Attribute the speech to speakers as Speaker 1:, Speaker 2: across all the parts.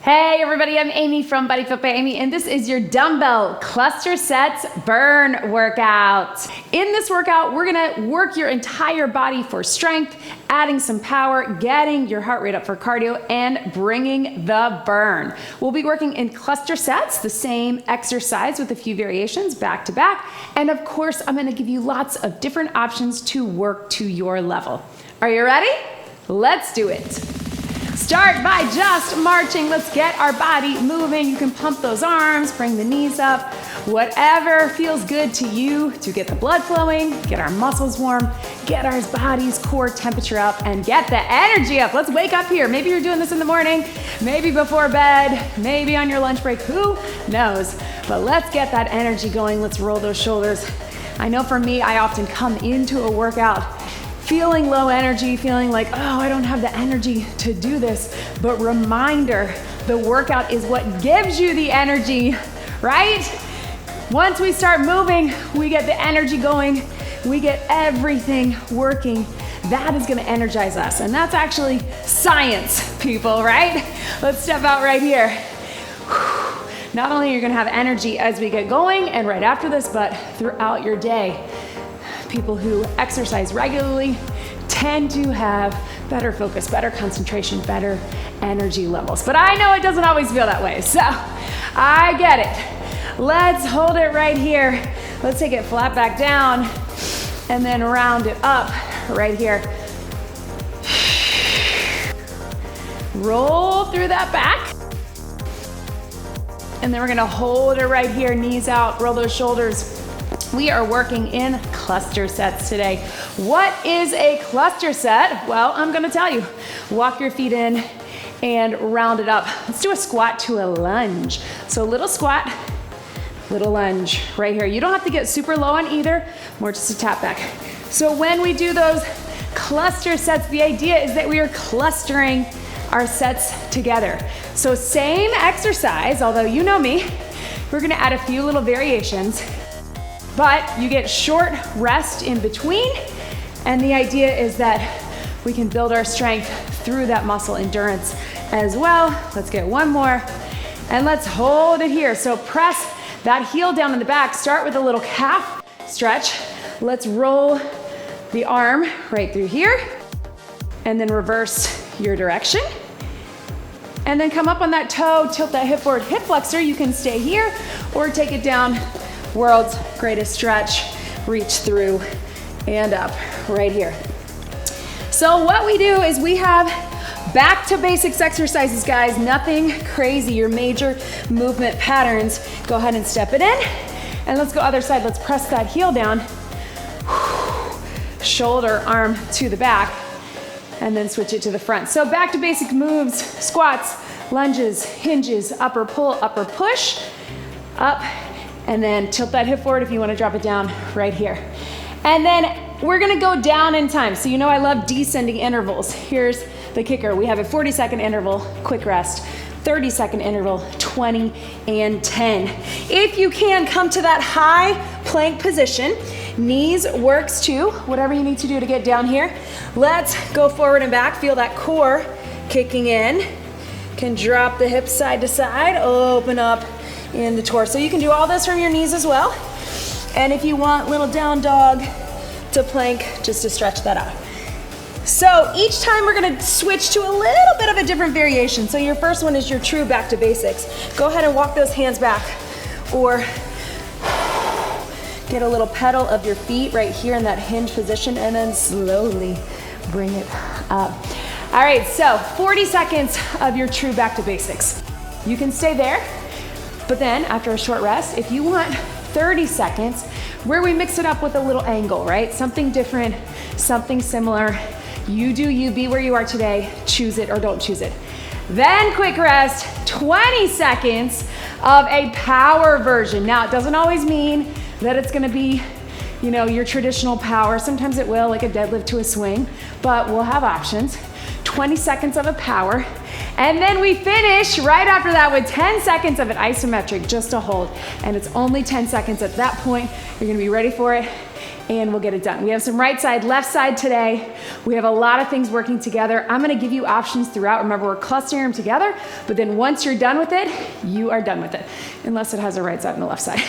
Speaker 1: Hey everybody, I'm Amy from BodyFit by Amy, and this is your dumbbell cluster sets burn workout. In this workout, we're gonna work your entire body for strength, adding some power, getting your heart rate up for cardio, and bringing the burn. We'll be working in cluster sets, the same exercise with a few variations back to back. And of course, I'm gonna give you lots of different options to work to your level. Are you ready? Let's do it. Start by just marching. Let's get our body moving. You can pump those arms, bring the knees up, whatever feels good to you to get the blood flowing, get our muscles warm, get our body's core temperature up, and get the energy up. Let's wake up here. Maybe you're doing this in the morning, maybe before bed, maybe on your lunch break, who knows? But let's get that energy going. Let's roll those shoulders. I know for me, I often come into a workout feeling low energy, feeling like, oh, I don't have the energy to do this. But reminder, the workout is what gives you the energy, right? Once we start moving, we get the energy going, we get everything working. That is gonna energize us. And that's actually science, people, right? Let's step out right here. Not only are you gonna have energy as we get going and right after this, but throughout your day. People who exercise regularly tend to have better focus, better concentration, better energy levels. But I know it doesn't always feel that way, so I get it. Let's hold it right here. Let's take it flat back down and then round it up right here. Roll through that back. And then we're gonna hold it right here, knees out, roll those shoulders. We are working in cluster sets today. What is a cluster set? Well, I'm gonna tell you. Walk your feet in and round it up. Let's do a squat to a lunge. So little squat, little lunge right here. You don't have to get super low on either, more just a tap back. So when we do those cluster sets, the idea is that we are clustering our sets together. So same exercise, although you know me, we're gonna add a few little variations. But you get short rest in between, and the idea is that we can build our strength through that muscle endurance as well. Let's get one more, and let's hold it here. So press that heel down in the back. Start with a little calf stretch. Let's roll the arm right through here, and then reverse your direction. And then come up on that toe, tilt that hip forward, hip flexor. You can stay here or take it down. World's greatest stretch, reach through and up right here. So what we do is we have back to basics exercises, guys, nothing crazy, your major movement patterns. Go ahead and step it in, and let's go other side. Let's press that heel down, shoulder, arm to the back, and then switch it to the front. So back to basic moves, squats, lunges, hinges, upper pull, upper push, up, and then tilt that hip forward if you want to drop it down right here. And then we're gonna go down in time. So you know I love descending intervals. Here's the kicker. We have a 40-second interval, quick rest, 30-second interval, 20 and 10. If you can, come to that high plank position. Knees works too, whatever you need to do to get down here. Let's go forward and back. Feel that core kicking in. Can drop the hips side to side, open up in the torso. You can do all this from your knees as well. And if you want little down dog to plank, just to stretch that out. So each time we're gonna switch to a little bit of a different variation. So your first one is your true back to basics. Go ahead and walk those hands back, or get a little pedal of your feet right here in that hinge position, and then slowly bring it up. All right, so 40 seconds of your true back to basics. You can stay there. But then after a short rest, if you want 30 seconds where we mix it up with a little angle, right? Something different, something similar. You do you, be where you are today, choose it or don't choose it. Then quick rest, 20 seconds of a power version. Now it doesn't always mean that it's gonna be, you know, your traditional power. Sometimes it will, like a deadlift to a swing, but we'll have options. 20 seconds of a power. And then we finish right after that with 10 seconds of an isometric, just to hold. And it's only 10 seconds at that point. You're gonna be ready for it. and we'll get it done. We have some right side, left side today. We have a lot of things working together. I'm gonna give you options throughout. Remember, we're clustering them together, but then once you're done with it, you are done with it, unless it has a right side and a left side.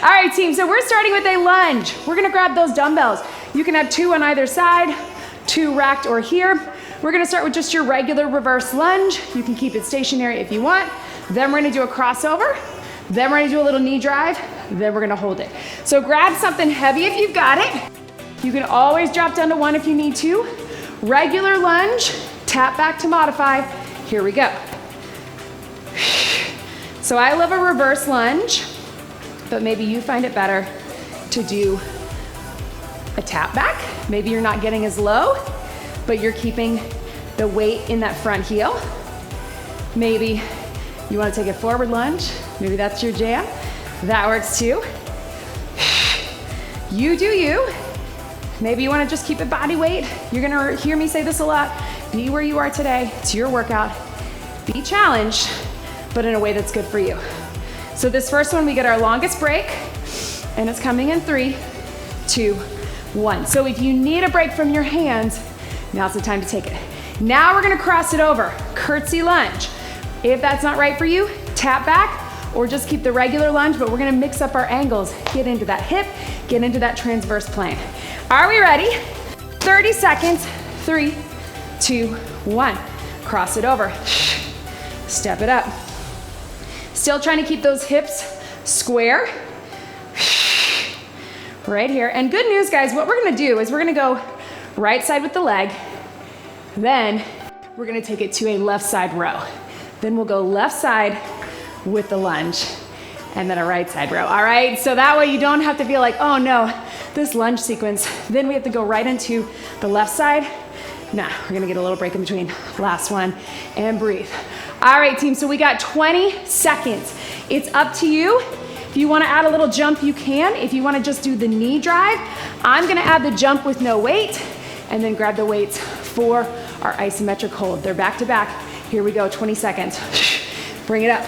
Speaker 1: All right, team, so we're starting with a lunge. We're gonna grab those dumbbells. You can have 2 on either side, 2 racked or here. We're gonna start with just your regular reverse lunge. You can keep it stationary if you want. Then we're gonna do a crossover. Then we're gonna do a little knee drive. Then we're gonna hold it. So grab something heavy if you've got it. You can always drop down to 1 if you need to. Regular lunge, tap back to modify. Here we go. So I love a reverse lunge, but maybe you find it better to do a tap back. Maybe you're not getting as low, but you're keeping the weight in that front heel. Maybe you wanna take a forward lunge. Maybe that's your jam. That works too. You do you. Maybe you wanna just keep it body weight. You're gonna hear me say this a lot. Be where you are today. It's your workout. Be challenged, but in a way that's good for you. So this first one, we get our longest break, and it's coming in 3, 2, 1. So if you need a break from your hands, now's the time to take it. Now we're gonna cross it over, curtsy lunge. If that's not right for you, tap back, or just keep the regular lunge, but we're gonna mix up our angles. Get into that hip, get into that transverse plane. Are we ready? 30 seconds, 3, 2, 1. Cross it over, step it up. Still trying to keep those hips square. Right here, and good news guys, what we're gonna do is we're gonna go right side with the leg, then we're gonna take it to a left side row. Then we'll go left side with the lunge, and then a right side row. All right, so that way you don't have to feel like, oh no, this lunge sequence. Then we have to go right into the left side. Nah, we're gonna get a little break in between. Last one, and breathe. All right, team, so we got 20 seconds. It's up to you. If you wanna add a little jump, you can. If you wanna just do the knee drive, I'm gonna add the jump with no weight, and then grab the weights for our isometric hold. They're back to back. Here we go, 20 seconds. Bring it up.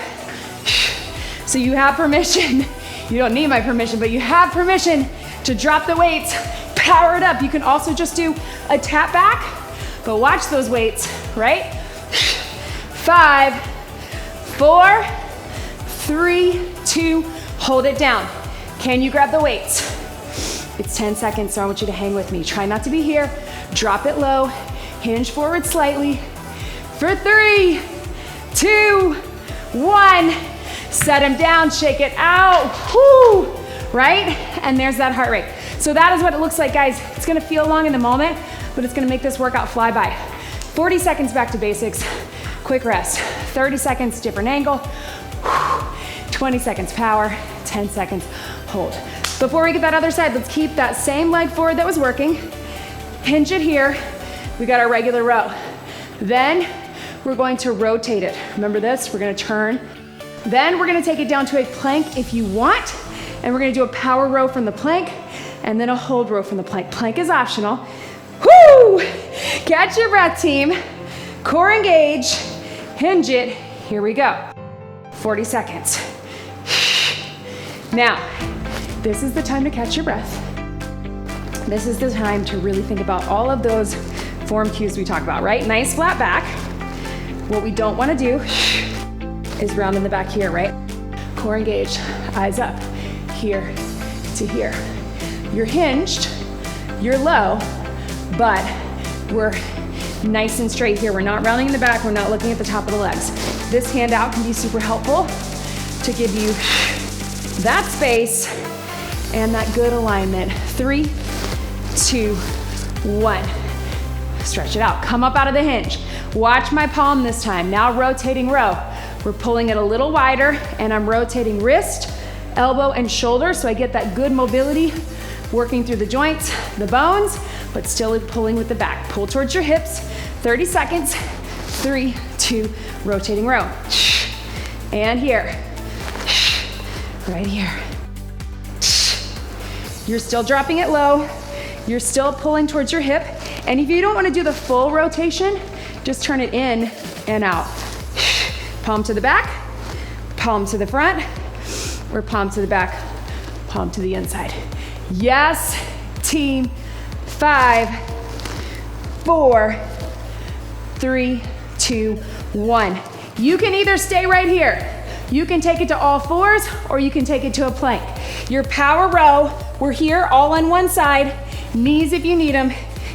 Speaker 1: So you have permission, you don't need my permission, but you have permission to drop the weights, power it up. You can also just do a tap back, but watch those weights, right? 5, 4, 3, 2, hold it down. Can you grab the weights? It's 10 seconds, so I want you to hang with me. Try not to be here, drop it low, hinge forward slightly. For 3, 2, 1. Set them down, shake it out, whoo, right? And there's that heart rate. So that is what it looks like, guys. It's gonna feel long in the moment, but it's gonna make this workout fly by. 40 seconds back to basics, quick rest. 30 seconds, different angle. 20 seconds power, 10 seconds hold. Before we get that other side, let's keep that same leg forward that was working. Hinge it here. We got our regular row. Then we're going to rotate it. Remember this, we're gonna turn. Then we're gonna take it down to a plank if you want, and we're gonna do a power row from the plank, and then a hold row from the plank. Plank is optional. Whoo! Catch your breath, team. Core engage, hinge it. Here we go. 40 seconds. Now, this is the time to catch your breath. This is the time to really think about all of those form cues we talk about, right? Nice flat back. What we don't wanna do is round in the back here, right? Core engaged, eyes up, here to here. You're hinged, you're low, but we're nice and straight here. We're not rounding in the back, we're not looking at the top of the legs. This handout can be super helpful to give you that space and that good alignment. 3, 2, 1. Stretch it out, come up out of the hinge. Watch my palm this time. Now rotating row. We're pulling it a little wider, and I'm rotating wrist, elbow, and shoulder, so I get that good mobility, working through the joints, the bones, but still pulling with the back. Pull towards your hips, 30 seconds, 3, 2, rotating row. And here, right here. You're still dropping it low, you're still pulling towards your hip, and if you don't wanna do the full rotation, just turn it in and out. Palm to the back, palm to the front, or palm to the back, palm to the inside. Yes, team. 5, 4, 3, 2, 1. You can either stay right here. You can take it to all fours, or you can take it to a plank. Your power row, we're here all on one side. Knees if you need them.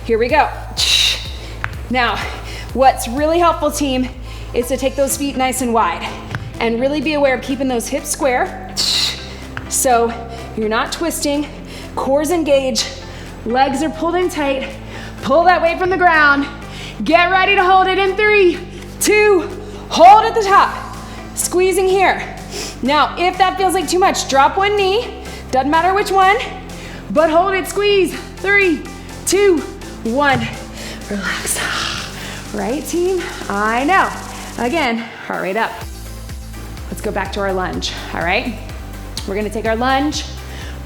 Speaker 1: Here we go. Now, what's really helpful, team, is to take those feet nice and wide and really be aware of keeping those hips square so you're not twisting, core's engaged, legs are pulled in tight. Pull that weight from the ground. Get ready to hold it in 3, 2, hold at the top. Squeezing here. Now, if that feels like too much, drop one knee. Doesn't matter which one, but hold it, squeeze. 3, 2, 1. Relax. Right, team? I know. Again, heart rate up. Let's go back to our lunge, all right? We're gonna take our lunge.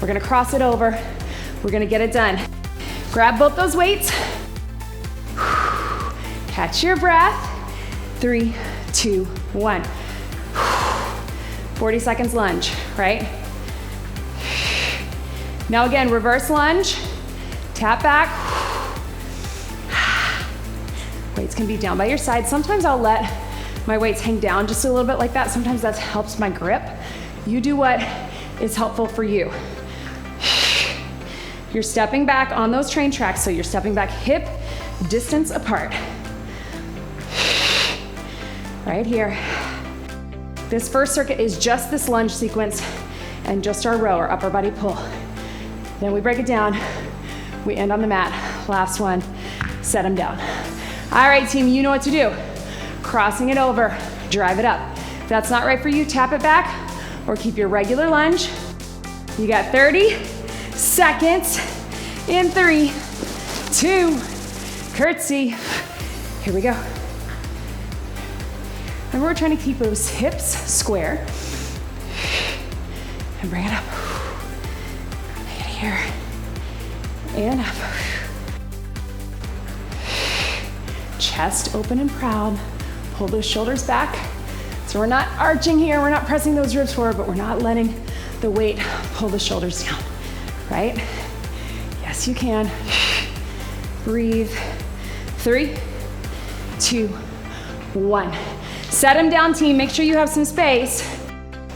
Speaker 1: We're gonna cross it over. We're gonna get it done. Grab both those weights. Catch your breath. 3, 2, 1. 40 seconds lunge, right? Now again, reverse lunge. Tap back. Weights can be down by your side. Sometimes I'll let my weights hang down just a little bit like that. Sometimes that helps my grip. You do what is helpful for you. You're stepping back on those train tracks, so you're stepping back hip distance apart. Right here. This first circuit is just this lunge sequence and just our row, our upper body pull. Then we break it down. We end on the mat. Last one, set them down. All right, team, you know what to do. Crossing it over, drive it up. If that's not right for you, tap it back or keep your regular lunge. You got 30 seconds in 3, 2, curtsy. Here we go. Remember, we're trying to keep those hips square and bring it up. Make it here and up. Chest open and proud. Pull those shoulders back. So we're not arching here, we're not pressing those ribs forward, but we're not letting the weight pull the shoulders down, right? Yes, you can. Breathe. 3, 2, 1. Set them down, team. Make sure you have some space.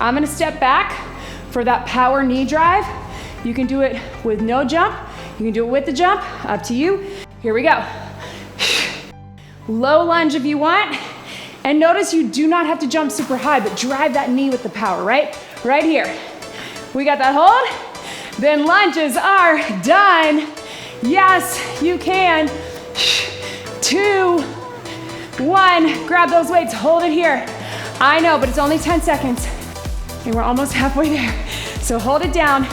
Speaker 1: I'm gonna step back for that power knee drive. You can do it with no jump. You can do it with the jump, up to you. Here we go. Low lunge if you want. And notice you do not have to jump super high, but drive that knee with the power, right? Right here. We got that hold. Then lunges are done. Yes, you can. 2, 1, grab those weights, hold it here. I know, but it's only 10 seconds. And we're almost halfway there. So hold it down,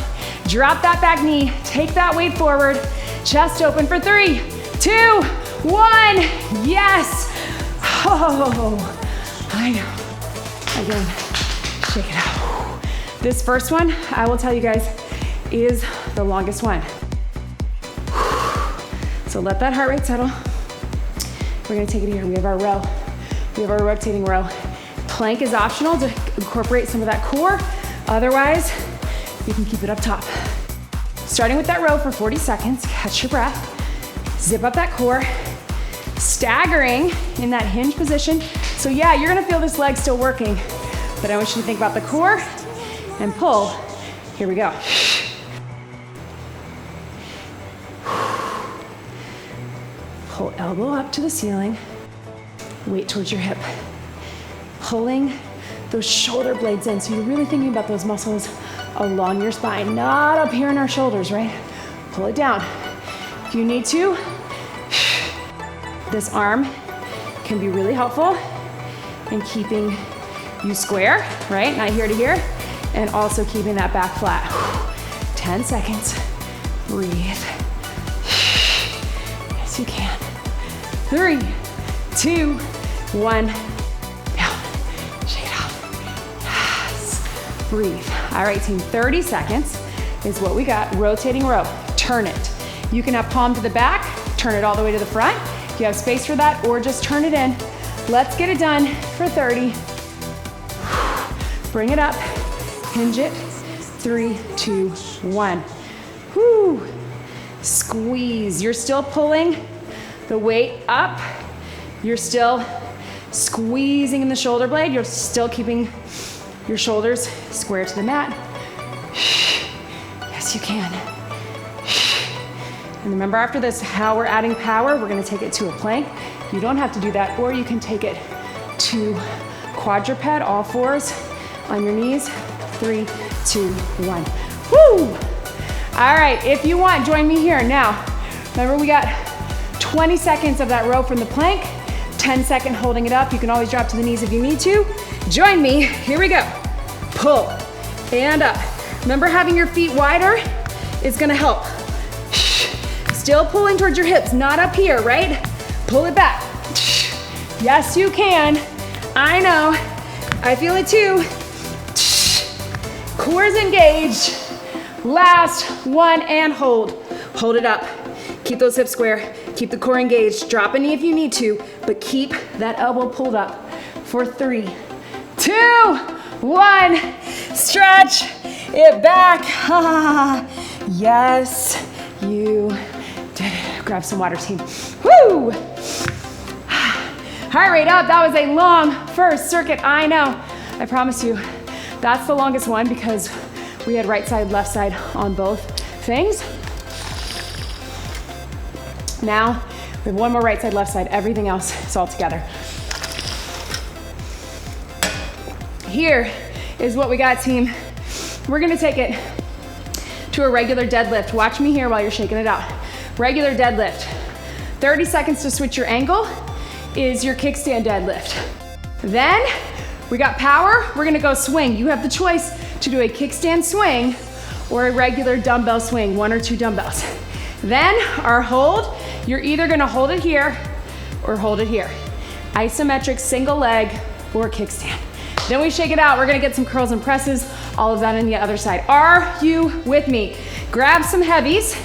Speaker 1: drop that back knee, take that weight forward, chest open for 3, 2, 1, yes. Oh, I know. Again, shake it out. This first one, I will tell you guys, is the longest one. So let that heart rate settle. We're gonna take it here. We have our row. We have our rotating row. Plank is optional to incorporate some of that core. Otherwise, you can keep it up top. Starting with that row for 40 seconds, catch your breath. Zip up that core. Staggering in that hinge position. So yeah, you're gonna feel this leg still working, but I want you to think about the core and pull. Here we go. Pull elbow up to the ceiling, weight towards your hip. Pulling those shoulder blades in, so you're really thinking about those muscles along your spine, not up here in our shoulders, right? Pull it down. If you need to, this arm can be really helpful in keeping you square, right? Not here to here, and also keeping that back flat. 10 seconds, breathe. Yes, you can. 3, 2, 1, down, shake it off. Yes, breathe. All right, team, 30 seconds is what we got. Rotating row, turn it. You can have palm to the back, turn it all the way to the front. If you have space for that, or just turn it in. Let's get it done for 30. Bring it up, hinge it. 3, 2, 1. Whoo. squeeze. You're still pulling the weight up. You're still squeezing in the shoulder blade. You're still keeping your shoulders square to the mat. Yes, you can. And remember, after this, how we're adding power, we're gonna take it to a plank. You don't have to do that, or you can take it to quadruped, all fours on your knees. 3, 2, 1. Woo! All right, if you want, join me here. Now, remember we got 20 seconds of that row from the plank, 10-second holding it up. You can always drop to the knees if you need to. Join me, here we go. Pull and up. Remember, having your feet wider is gonna help. Still pulling towards your hips, not up here, right? Pull it back. Yes, you can. I know, I feel it too. Core's engaged. Last one and hold. Hold it up. Keep those hips square. Keep the core engaged. Drop a knee if you need to, but keep that elbow pulled up for 3, 2, 1. Stretch it back. Yes, you did it. Grab some water, team. Woo! Heart rate up. That was a long first circuit. I know. I promise you, that's the longest one because we had right side, left side on both things. Now, we have one more right side, left side. Everything else is all together. Here is what we got, team. We're gonna take it to a regular deadlift. Watch me here while you're shaking it out. Regular deadlift. 30 seconds to switch your angle is your kickstand deadlift. Then we got power, we're gonna go swing. You have the choice to do a kickstand swing or a regular dumbbell swing, 1 or 2 dumbbells. Then our hold, you're either gonna hold it here or hold it here. Isometric single leg or kickstand. Then we shake it out, we're gonna get some curls and presses, all of that on the other side. Are you with me? Grab some heavies,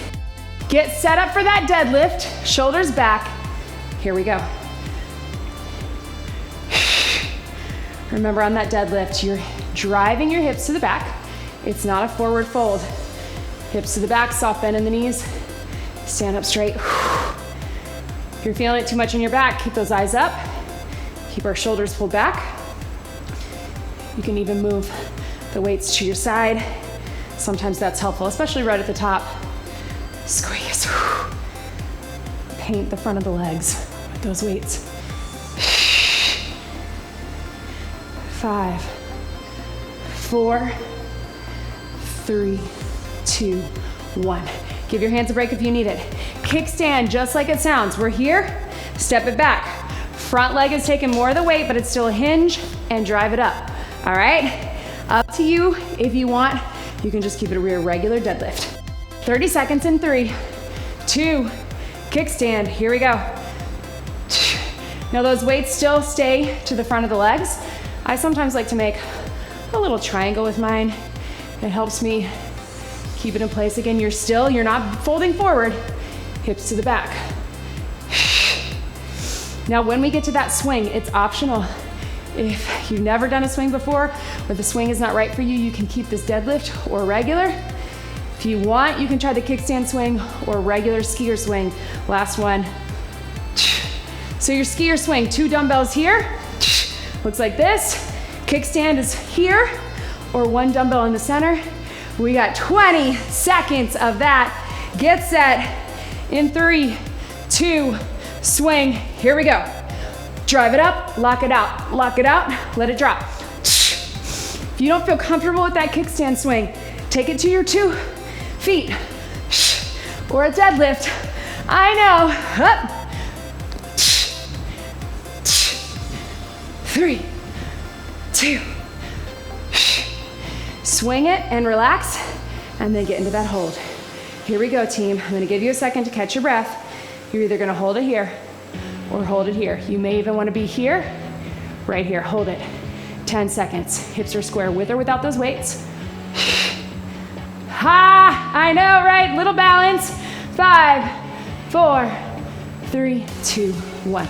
Speaker 1: get set up for that deadlift, shoulders back. Here we go. Remember, on that deadlift, you're driving your hips to the back. It's not a forward fold. Hips to the back, soft bend in the knees. Stand up straight. If you're feeling it too much in your back, keep those eyes up. Keep our shoulders pulled back. You can even move the weights to your side. Sometimes that's helpful, especially right at the top. Squeeze. Paint the front of the legs with those weights. 5, 4, 3, 2, 1. Give your hands a break if you need it. Kickstand, just like it sounds. We're here, step it back. Front leg is taking more of the weight, but it's still a hinge, and drive it up. All right? Up to you. If you want, you can just keep it a rear regular deadlift. 30 seconds in 3, 2, kickstand. Here we go. Now those weights still stay to the front of the legs. I sometimes like to make a little triangle with mine. It helps me keep it in place. Again, you're not folding forward, hips to the back. Now, when we get to that swing, it's optional. If you've never done a swing before, or the swing is not right for you, you can keep this deadlift or regular. If you want, you can try the kickstand swing or regular skier swing. Last one. So your skier swing, 2 dumbbells here. Looks like this. Kickstand is here, or 1 dumbbell in the center. We got 20 seconds of that. Get set in 3, 2, swing. Here we go. Drive it up, lock it out, let it drop. If you don't feel comfortable with that kickstand swing, take it to your 2 feet or a deadlift. I know. Up. 3, 2. Swing it and relax, and then get into that hold. Here we go, team. I'm gonna give you a second to catch your breath. You're either gonna hold it here or hold it here. You may even wanna be here, right here. Hold it. 10 seconds. Hips are square with or without those weights. Ha! I know, right? Little balance. 5, 4, 3, 2, 1.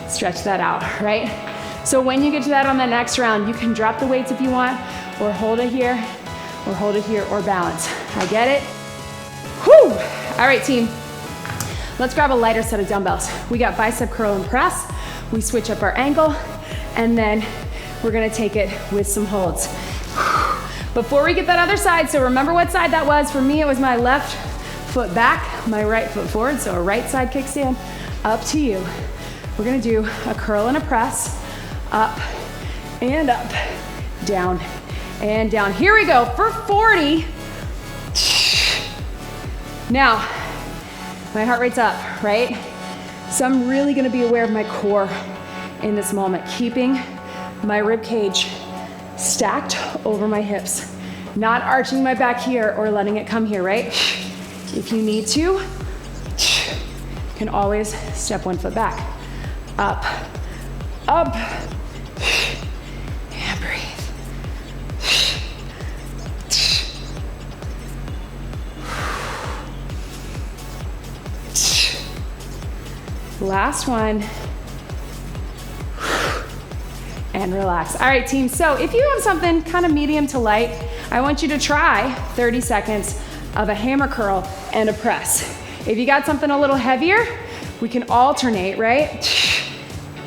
Speaker 1: Stretch that out, right? So when you get to that on the next round, you can drop the weights if you want, or hold it here, or balance. I get it. All right, team. Let's grab a lighter set of dumbbells. We got bicep curl and press. We switch up our angle, and then we're gonna take it with some holds. Before we get that other side, so remember what side that was. For me, it was my left foot back, my right foot forward, so a right side kickstand. Up to you. We're gonna do a curl and a press. Up and up, down and down. Here we go for 40. Now, my heart rate's up, right? So I'm really gonna be aware of my core in this moment, keeping my rib cage stacked over my hips, not arching my back here or letting it come here, right? If you need to, you can always step one foot back. Up, up, and breathe. Last one. And relax. All right, team, so if you have something kind of medium to light, I want you to try 30 seconds of a hammer curl and a press. If you got something a little heavier, we can alternate, right?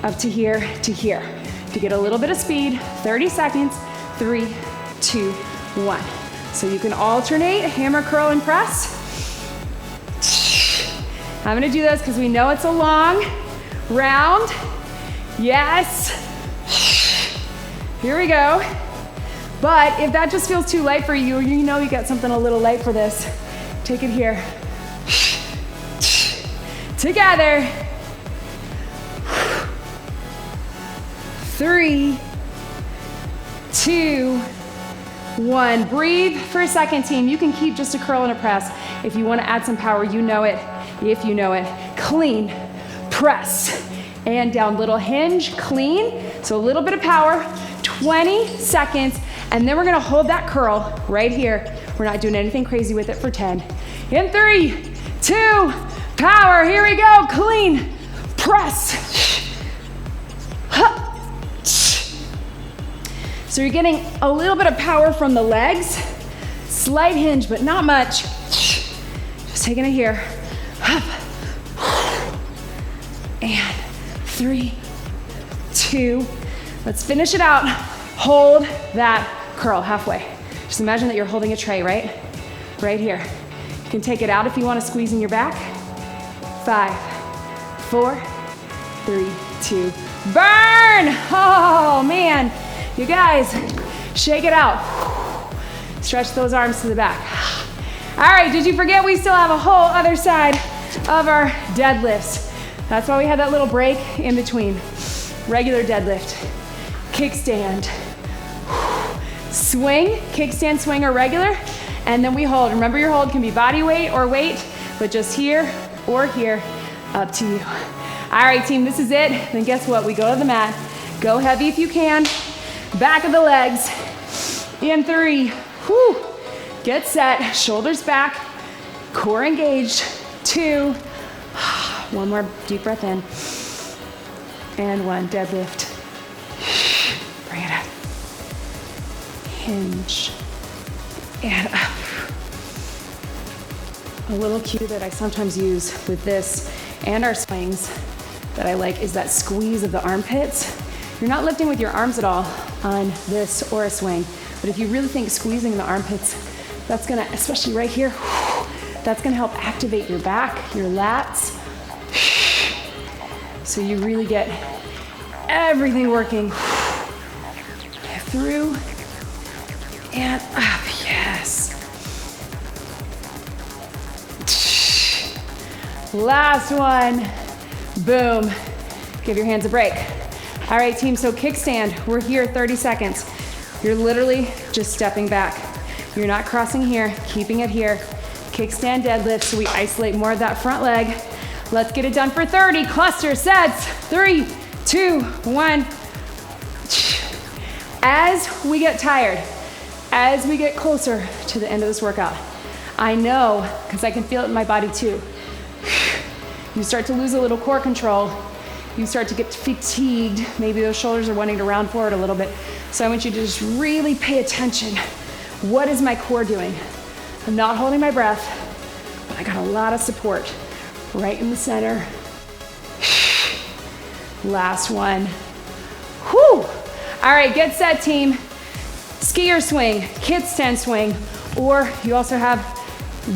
Speaker 1: Up to here, to get a little bit of speed. 30 seconds, 3, 2, 1. So you can alternate hammer curl and press. I'm gonna do this because we know it's a long round. Yes. Here we go. But if that just feels too light for you, you know you got something a little light for this, take it here. Together. 3, 2, 1. Breathe for a second, team. You can keep just a curl and a press. If you want to add some power, you know it. If you know it. Clean, press, and down. Little hinge, clean. So a little bit of power, 20 seconds, and then we're gonna hold that curl right here. We're not doing anything crazy with it for 10. In 3, 2, power. Here we go. Clean, press. So you're getting a little bit of power from the legs. Slight hinge, but not much. Just taking it here. Up. And 3, 2, let's finish it out. Hold that curl halfway. Just imagine that you're holding a tray, right? Right here. You can take it out if you want to squeeze in your back. 5, 4, 3, 2, burn! Oh man, you guys, shake it out. Stretch those arms to the back. All right, did you forget we still have a whole other side of our deadlifts? That's why we had that little break in between. Regular deadlift, kickstand, swing, kickstand, swing, or regular, and then we hold. Remember, your hold can be body weight or weight, but just here or here, up to you. All right, team, this is it. Then guess what? We go to the mat. Go heavy if you can. Back of the legs. In 3, whew. Get set, shoulders back, core engaged. 2, one more deep breath in. And 1, deadlift. Bring it up. Hinge. And up. A little cue that I sometimes use with this and our swings that I like is that squeeze of the armpits. You're not lifting with your arms at all on this or a swing, but if you really think squeezing the armpits, that's gonna, especially right here, that's gonna help activate your back, your lats. So you really get everything working through and up, yes. Last one, boom. Give your hands a break. All right, team, so kickstand, we're here 30 seconds. You're literally just stepping back. You're not crossing here, keeping it here. Kickstand deadlift, so we isolate more of that front leg. Let's get it done for 30 cluster sets. 3, 2, 1. As we get tired, as we get closer to the end of this workout, I know, because I can feel it in my body too, you start to lose a little core control. You start to get fatigued. Maybe those shoulders are wanting to round forward a little bit. So I want you to just really pay attention. What is my core doing? I'm not holding my breath. I got a lot of support right in the center. Last one. Whew. All right, get set, team. Skier swing, kickstand swing, or you also have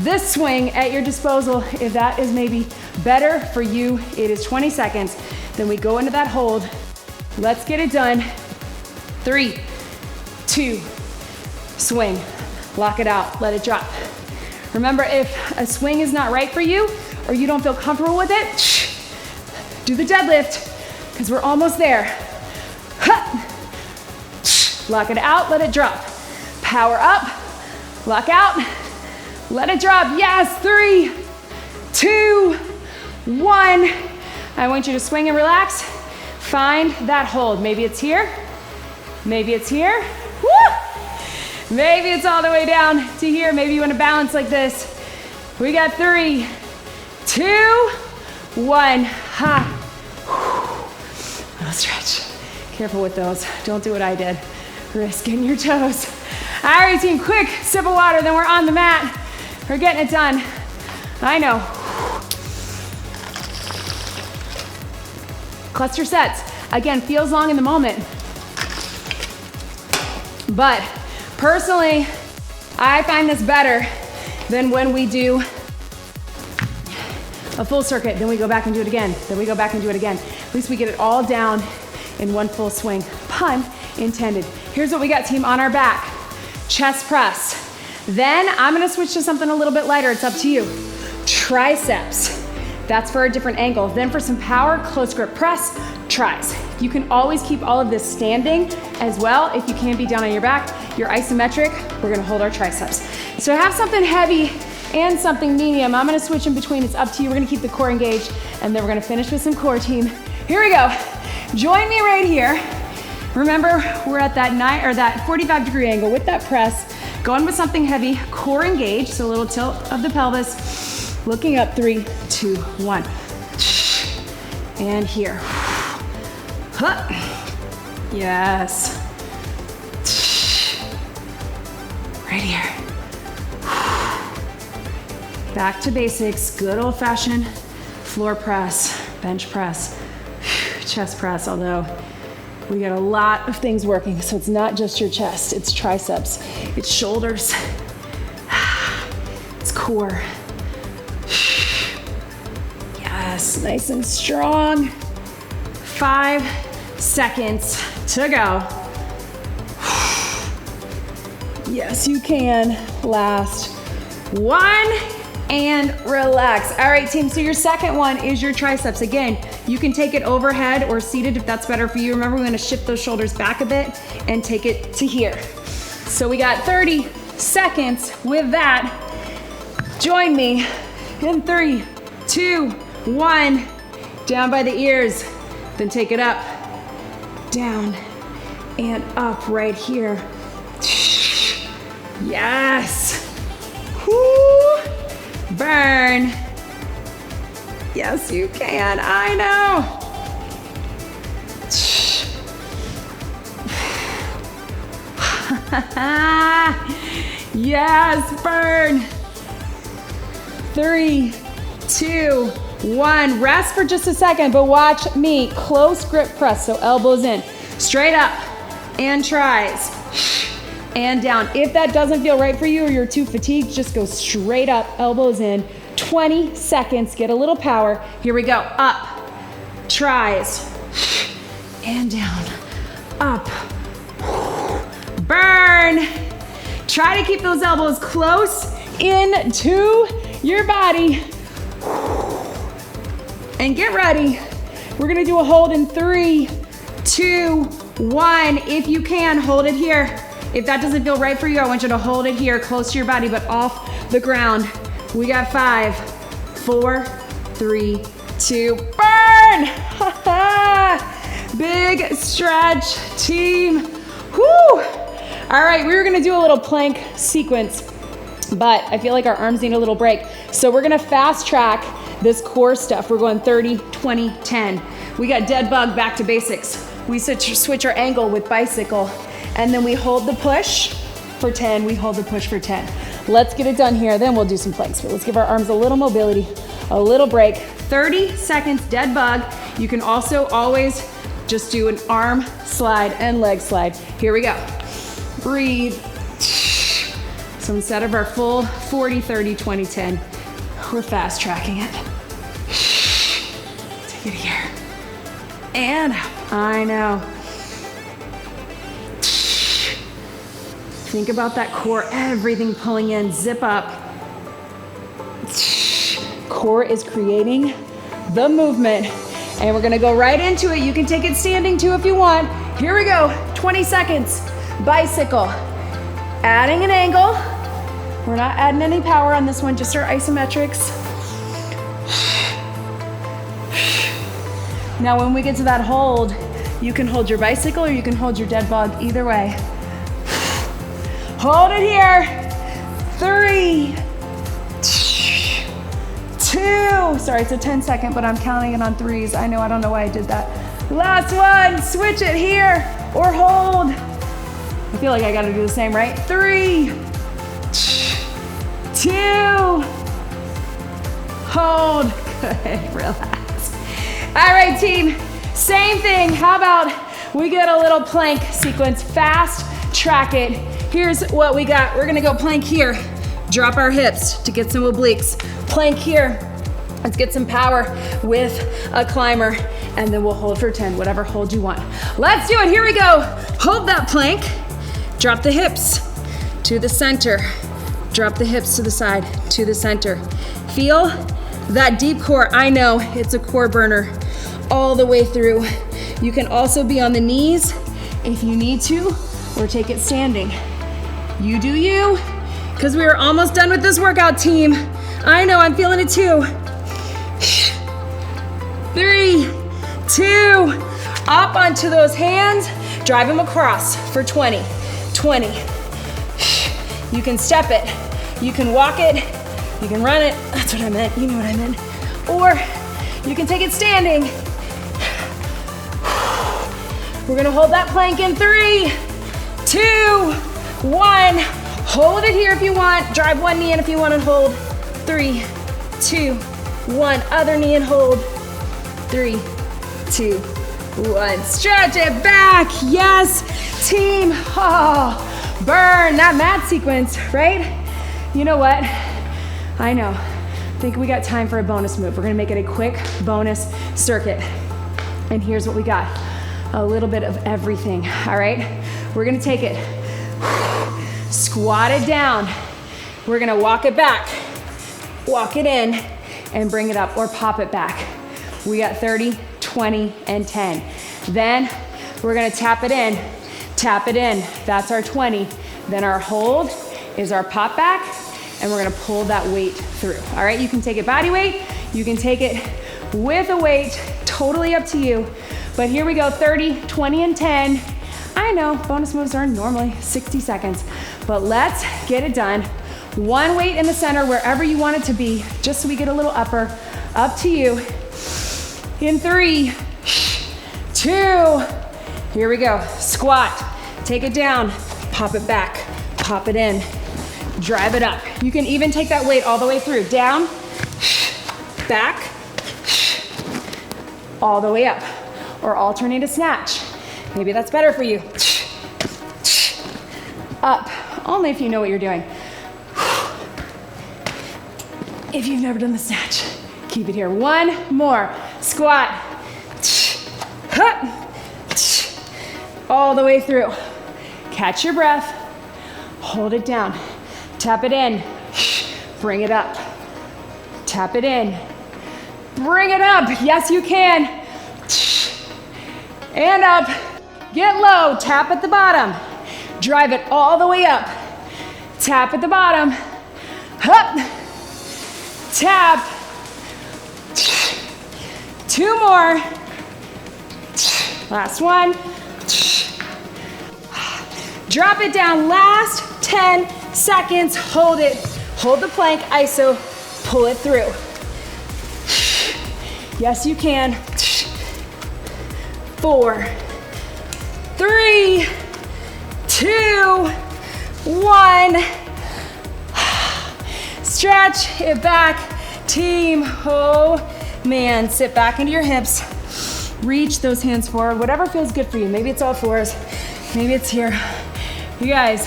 Speaker 1: this swing at your disposal if that is maybe better for you. It is 20 seconds. Then we go into that hold. Let's get it done. 3, 2, swing. Lock it out, let it drop. Remember, if a swing is not right for you or you don't feel comfortable with it, do the deadlift because we're almost there. Lock it out, let it drop. Power up, lock out, let it drop. Yes, 3, 2, 1. I want you to swing and relax. Find that hold. Maybe it's here, maybe it's here. Woo! Maybe it's all the way down to here. Maybe you want to balance like this. We got 3, 2, 1. Ha. Little stretch. Careful with those. Don't do what I did. Risk getting your toes. All right, team, quick sip of water, then we're on the mat. We're getting it done. I know. Cluster sets. Again, feels long in the moment. But personally, I find this better than when we do a full circuit, then we go back and do it again, then we go back and do it again. At least we get it all down in one full swing. Pun intended. Here's what we got, team, on our back. Chest press. Then I'm gonna switch to something a little bit lighter, it's up to you. Triceps. That's for a different angle. Then for some power, close grip press, tries. You can always keep all of this standing as well. If you can be down on your back, your isometric, we're gonna hold our triceps. So have something heavy and something medium. I'm gonna switch in between, it's up to you. We're gonna keep the core engaged and then we're gonna finish with some core, team. Here we go. Join me right here. Remember, we're at that 45-degree angle with that press. Going with something heavy, core engaged, so a little tilt of the pelvis. Looking up, 3, 2, 1. And here. Yes. Right here. Back to basics, good old-fashioned floor press, bench press, chest press, although we got a lot of things working, so it's not just your chest, it's triceps, it's shoulders, it's core. Yes, nice and strong. 5 seconds to go. Yes, you can. Last 1 and relax. All right, team, so your second one is your triceps. Again, you can take it overhead or seated if that's better for you. Remember, we're gonna shift those shoulders back a bit and take it to here. So we got 30 seconds with that. Join me in 3, 2, 1. Down by the ears, then take it up, down, and up right here. Yes. Woo. Burn. Yes, you can. I know. Yes, burn. 3, 2, 1. Rest for just a second, but watch me. Close grip press, so elbows in. Straight up and tries. And down. If that doesn't feel right for you or you're too fatigued, just go straight up, elbows in. 20 seconds, get a little power. Here we go. Up, tries, and down. Up, burn. Try to keep those elbows close into your body. And get ready. We're gonna do a hold in 3, 2, 1. If you can, hold it here. If that doesn't feel right for you, I want you to hold it here, close to your body, but off the ground. We got 5, 4, 3, 2, burn! Big stretch, team. Whoo! All right, we were gonna do a little plank sequence, but I feel like our arms need a little break. So we're gonna fast track this core stuff. We're going 30, 20, 10. We got dead bug, back to basics. We switch our angle with bicycle, and then we hold the push for 10, we hold the push for 10. Let's get it done here, then we'll do some planks. But let's give our arms a little mobility, a little break. 30 seconds, dead bug. You can also always just do an arm slide and leg slide. Here we go. Breathe. So instead of our full 40, 30, 20, 10, we're fast tracking it. Take it here. And up. I know. Think about that core, everything pulling in, zip up. Core is creating the movement, and we're gonna go right into it. You can take it standing too if you want. Here we go, 20 seconds. Bicycle, adding an angle. We're not adding any power on this one, just our isometrics. Now when we get to that hold, you can hold your bicycle or you can hold your dead bug, either way. Hold it here. 3, 2. Sorry, it's a 10-second, but I'm counting it on threes. I don't know why I did that. Last one, switch it here or hold. I feel like I gotta do the same, right? 3, 2, hold. Good, relax. All right, team, same thing. How about we get a little plank sequence, fast track it. Here's what we got. We're gonna go plank here. Drop our hips to get some obliques. Plank here. Let's get some power with a climber, and then we'll hold for 10, whatever hold you want. Let's do it, here we go. Hold that plank. Drop the hips to the center. Drop the hips to the side, to the center. Feel that deep core. I know it's a core burner all the way through. You can also be on the knees if you need to, or take it standing. You do you, because we are almost done with this workout, team. I know, I'm feeling it too. 3, 2, up onto those hands, drive them across for 20, 20. You can step it, you can walk it, you can run it, that's what I meant, you know what I meant. Or you can take it standing. We're gonna hold that plank in 3, 2, 1. Hold it here if you want. Drive one knee in if you want to hold. 3, 2, 1. Other knee and hold. 3, 2, 1. Stretch it back. Yes, team. Oh, burn that mat sequence, right? You know what? I know. I think we got time for a bonus move. We're gonna make it a quick bonus circuit. And here's what we got. A little bit of everything, all right? We're gonna take it, squat it down. We're gonna walk it back, walk it in, and bring it up, or pop it back. We got 30, 20, and 10. Then we're gonna tap it in, tap it in. That's our 20. Then our hold is our pop back, and we're gonna pull that weight through. All right, you can take it body weight, you can take it with a weight, totally up to you. But here we go, 30, 20, and 10. I know, bonus moves are normally 60 seconds, but let's get it done. One weight in the center, wherever you want it to be, just so we get a little upper, up to you. In 3, 2, here we go. Squat, take it down, pop it back, pop it in, drive it up. You can even take that weight all the way through. Down, back, all the way up. Or alternate a snatch. Maybe that's better for you. Up, only if you know what you're doing. If you've never done the snatch, keep it here. One more, squat. All the way through. Catch your breath, hold it down. Tap it in, bring it up. Tap it in, bring it up. Yes, you can. And up, get low, tap at the bottom. Drive it all the way up. Tap at the bottom, up, tap. 2 more. Last one. Drop it down, last 10 seconds, hold it. Hold the plank, iso, pull it through. Yes, you can. 4, 3, 2, 1. Stretch it back, team. Oh man, sit back into your hips. Reach those hands forward, whatever feels good for you. Maybe it's all fours, maybe it's here. You guys,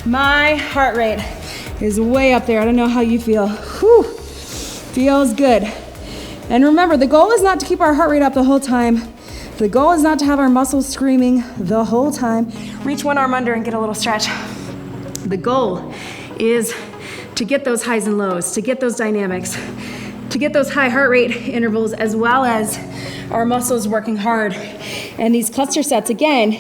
Speaker 1: my heart rate is way up there. I don't know how you feel. Whew, feels good. And remember, the goal is not to keep our heart rate up the whole time. The goal is not to have our muscles screaming the whole time. Reach one arm under and get a little stretch. The goal is to get those highs and lows, to get those dynamics, to get those high heart rate intervals, as well as our muscles working hard. And these cluster sets, again,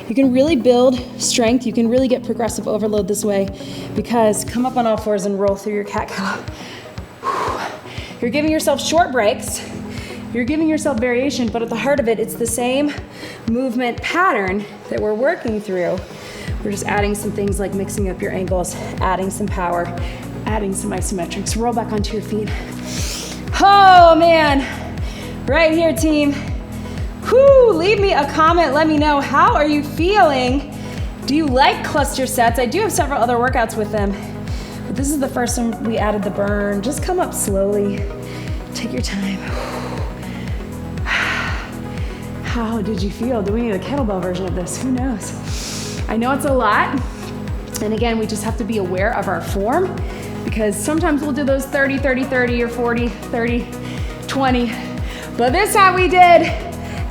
Speaker 1: you can really build strength. You can really get progressive overload this way, because come up on all fours and roll through your cat-cow. You're giving yourself short breaks. You're giving yourself variation, but at the heart of it, it's the same movement pattern that we're working through. We're just adding some things like mixing up your angles, adding some power, adding some isometrics. Roll back onto your feet. Oh man, right here, team. Whew, leave me a comment, let me know, how are you feeling? Do you like cluster sets? I do have several other workouts with them, but this is the first one we added the burn. Just come up slowly, take your time. How did you feel? Do we need a kettlebell version of this? Who knows? I know it's a lot. And again, we just have to be aware of our form, because sometimes we'll do those 30, 30, 30 or 40, 30, 20. But this time we did,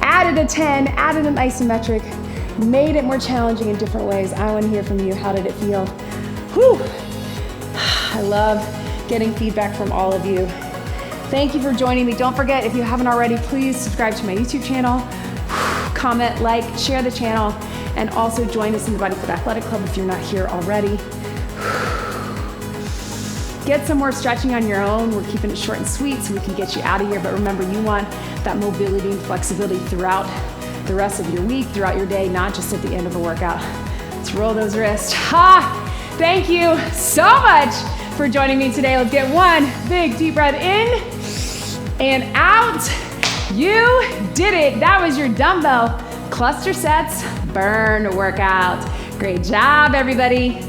Speaker 1: added a 10, added an isometric, made it more challenging in different ways. I want to hear from you. How did it feel? Whew. I love getting feedback from all of you. Thank you for joining me. Don't forget, if you haven't already, please subscribe to my YouTube channel, comment, like, share the channel, and also join us in the BodyFit Athletic Club if you're not here already. Get some more stretching on your own. We're keeping it short and sweet so we can get you out of here. But remember, you want that mobility and flexibility throughout the rest of your week, throughout your day, not just at the end of a workout. Let's roll those wrists. Thank you so much for joining me today. Let's get one big deep breath in and out. You did it. That was your dumbbell cluster sets burn workout. Great job, everybody.